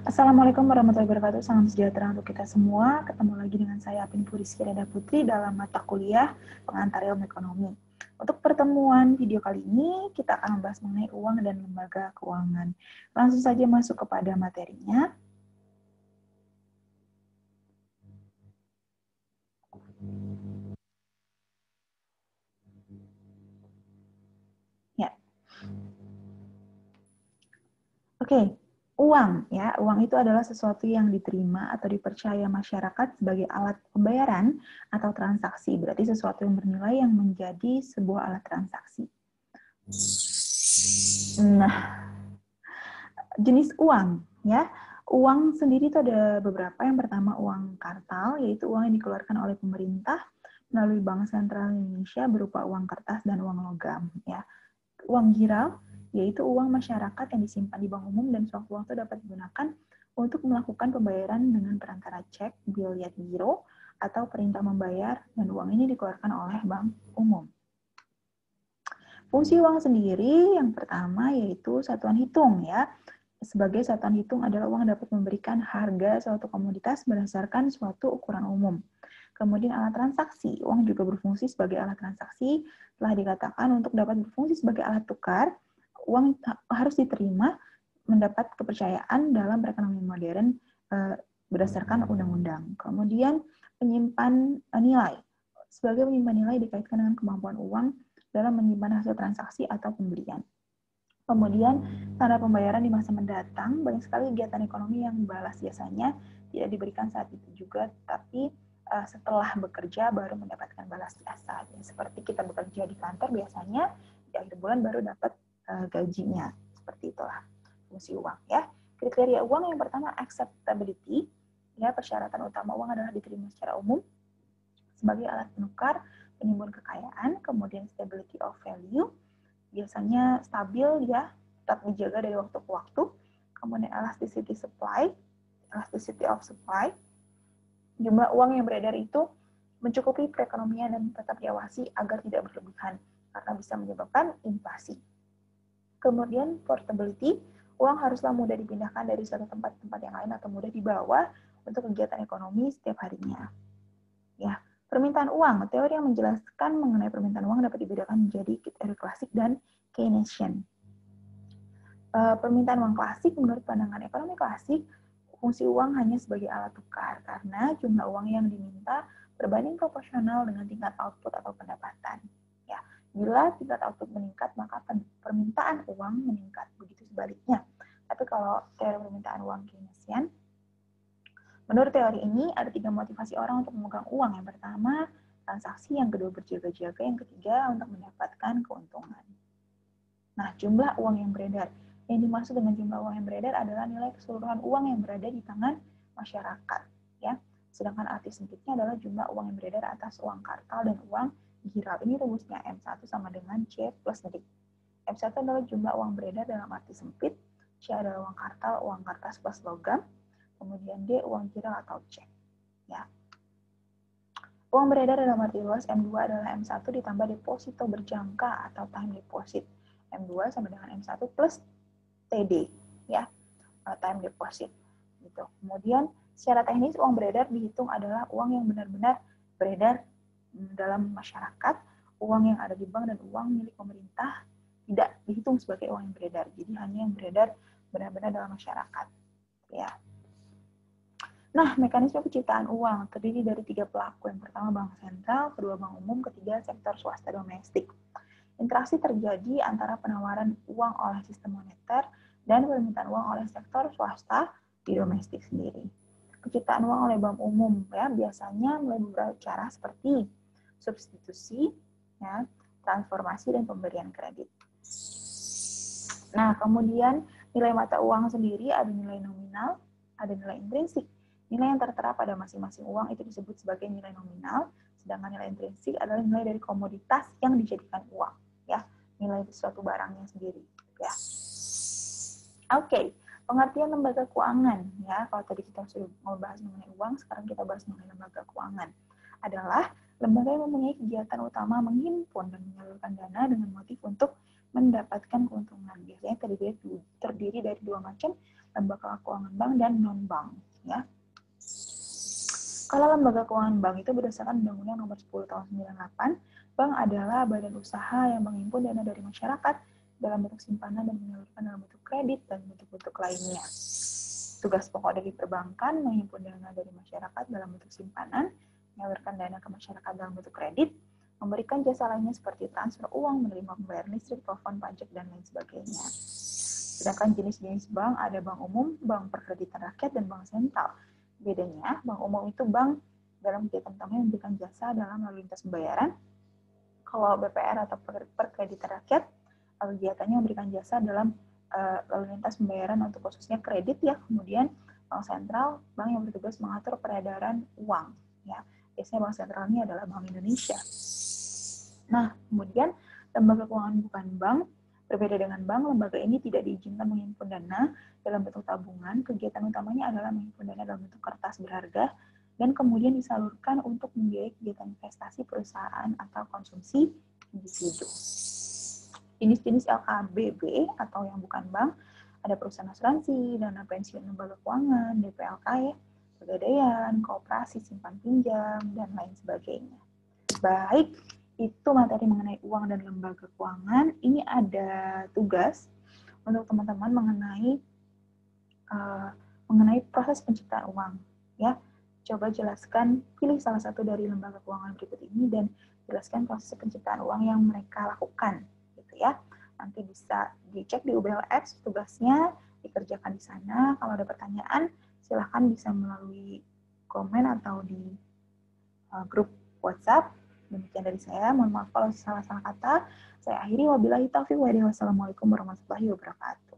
Assalamualaikum warahmatullahi wabarakatuh. Salam sejahtera untuk kita semua. Ketemu lagi dengan saya Pintu Rizky Reda Putri dalam mata kuliah Pengantar Ilmu Ekonomi. Untuk pertemuan video kali ini, kita akan membahas mengenai uang dan lembaga keuangan. Langsung saja masuk kepada materinya. Ya. Oke. Uang, ya, uang itu adalah sesuatu yang diterima atau dipercaya masyarakat sebagai alat pembayaran atau transaksi. Berarti sesuatu yang bernilai yang menjadi sebuah alat transaksi. Nah, jenis uang, ya. Uang sendiri itu ada beberapa. Yang pertama uang kartal, yaitu uang yang dikeluarkan oleh pemerintah melalui Bank Sentral Indonesia berupa uang kertas dan uang logam, ya. Uang giral, yaitu uang masyarakat yang disimpan di bank umum dan sewaktu uang itu dapat digunakan untuk melakukan pembayaran dengan perantara cek, biliet giro, atau perintah membayar, dan uang ini dikeluarkan oleh bank umum. Fungsi uang sendiri yang pertama yaitu satuan hitung, ya. Sebagai satuan hitung adalah uang dapat memberikan harga suatu komoditas berdasarkan suatu ukuran umum. Kemudian alat transaksi, uang juga berfungsi sebagai alat transaksi. Telah dikatakan untuk dapat berfungsi sebagai alat tukar, uang harus diterima mendapat kepercayaan dalam perekonomian modern berdasarkan undang-undang. Kemudian penyimpan nilai. Sebagai penyimpan nilai dikaitkan dengan kemampuan uang dalam menyimpan hasil transaksi atau pembelian. Kemudian, tanda pembayaran di masa mendatang, banyak sekali kegiatan ekonomi yang balas jasanya tidak diberikan saat itu juga, tapi setelah bekerja baru mendapatkan balas jasa. Ya, seperti kita bekerja di kantor biasanya di akhir bulan baru dapat gajinya. Seperti itulah fungsi uang, ya. Kriteria uang yang pertama acceptability, ya, persyaratan utama uang adalah diterima secara umum sebagai alat penukar, penimbun kekayaan, kemudian stability of value, biasanya stabil, ya, tetap dijaga dari waktu ke waktu. Kemudian elasticity of supply, jumlah uang yang beredar itu mencukupi perekonomian dan tetap diawasi agar tidak berlebihan karena bisa menyebabkan inflasi. Kemudian portability, uang haruslah mudah dipindahkan dari satu tempat ke tempat yang lain atau mudah dibawa untuk kegiatan ekonomi setiap harinya. Ya, permintaan uang, teori yang menjelaskan mengenai permintaan uang dapat dibedakan menjadi teori klasik dan Keynesian. Permintaan uang klasik, menurut pandangan ekonomi klasik, fungsi uang hanya sebagai alat tukar karena jumlah uang yang diminta berbanding proporsional dengan tingkat output atau pendapatan. Ya, bila tingkat output meningkat, maka permintaan uang meningkat. Begitu sebaliknya. Tapi kalau teori permintaan uang Keynesian, menurut teori ini ada 3 motivasi orang untuk memegang uang. Yang pertama, transaksi. Yang kedua, berjaga-jaga. Yang ketiga, untuk mendapatkan keuntungan. Nah, jumlah uang yang beredar. Yang dimaksud dengan jumlah uang yang beredar adalah nilai keseluruhan uang yang berada di tangan masyarakat. Ya. Sedangkan arti sempitnya adalah jumlah uang yang beredar atas uang kartal dan uang giral. Ini rumusnya M1 sama dengan C plus D. M1 adalah jumlah uang beredar dalam arti sempit. C adalah uang kartal, uang kertas plus logam. Kemudian D, uang giral atau cek. Ya. Uang beredar dalam arti luas M2 adalah M1 ditambah deposito berjangka atau time deposit. M2 sama dengan M1 plus TD, ya, time deposit. Gitu. Kemudian secara teknis uang beredar dihitung adalah uang yang benar-benar beredar dalam masyarakat, uang yang ada di bank dan uang milik pemerintah tidak dihitung sebagai uang yang beredar. Jadi hanya yang beredar benar-benar dalam masyarakat. Ya. Nah, mekanisme penciptaan uang terdiri dari 3 pelaku. Yang pertama bank sentral, kedua bank umum, ketiga sektor swasta domestik. Interaksi terjadi antara penawaran uang oleh sistem moneter dan permintaan uang oleh sektor swasta di domestik sendiri. Penciptaan uang oleh bank umum, ya, biasanya melalui beberapa cara seperti substitusi, ya, transformasi, dan pemberian kredit. Nah, kemudian nilai mata uang sendiri ada nilai nominal, ada nilai intrinsik. Nilai yang tertera pada masing-masing uang itu disebut sebagai nilai nominal, sedangkan nilai intrinsik adalah nilai dari komoditas yang dijadikan uang, ya, nilai suatu barangnya sendiri, ya. Oke, pengertian lembaga keuangan, ya. Kalau tadi kita sudah membahas mengenai uang, sekarang kita bahas mengenai lembaga keuangan. Adalah lembaga yang mempunyai kegiatan utama menghimpun dan menyalurkan dana dengan motif untuk mendapatkan keuntungan. Biasanya terdiri dari dua macam, lembaga keuangan bank dan non-bank. Ya. Kalau lembaga keuangan bank itu berdasarkan Undang-Undang Nomor 10 Tahun 98, bank adalah badan usaha yang menghimpun dana dari masyarakat dalam bentuk simpanan dan menyalurkan dalam bentuk kredit dan bentuk-bentuk lainnya. Tugas pokok dari perbankan menghimpun dana dari masyarakat dalam bentuk simpanan, menyalurkan dana ke masyarakat dalam bentuk kredit, memberikan jasa lainnya seperti transfer uang, menerima pembayaran listrik, telepon, pajak, dan lain sebagainya. Sedangkan jenis-jenis bank ada bank umum, bank perkreditan rakyat, dan bank sentral. Bedanya, bank umum itu bank dalam kegiatan utamanya memberikan jasa dalam lalu lintas pembayaran. Kalau BPR atau perkreditan rakyat, kegiatannya memberikan jasa dalam lalu lintas pembayaran untuk khususnya kredit ya. Kemudian bank sentral, bank yang bertugas mengatur peredaran uang ya. Biasanya bank sentral ini adalah Bank Indonesia. Nah, kemudian lembaga keuangan bukan bank, berbeda dengan bank, lembaga ini tidak diizinkan menghimpun dana dalam bentuk tabungan. Kegiatan utamanya adalah menghimpun dana dalam bentuk kertas berharga dan kemudian disalurkan untuk membiayai kegiatan investasi perusahaan atau konsumsi individu. Jenis-jenis LKBB atau yang bukan bank, ada perusahaan asuransi, dana pensiun lembaga keuangan, DPLK, pegadaian, koperasi, simpan pinjam, dan lain sebagainya. Baik, itu materi mengenai uang dan lembaga keuangan. Ini ada tugas untuk teman-teman mengenai proses penciptaan uang. Ya, coba jelaskan, pilih salah satu dari lembaga keuangan berikut ini dan jelaskan proses penciptaan uang yang mereka lakukan. Ya, nanti bisa dicek di UBL Apps, tugasnya dikerjakan di sana. Kalau ada pertanyaan, silahkan bisa melalui komen atau di grup WhatsApp. Demikian dari saya, mohon maaf kalau salah-salah kata. Saya akhiri, wabillahi taufiq walhidayah. Wassalamualaikum warahmatullahi wabarakatuh.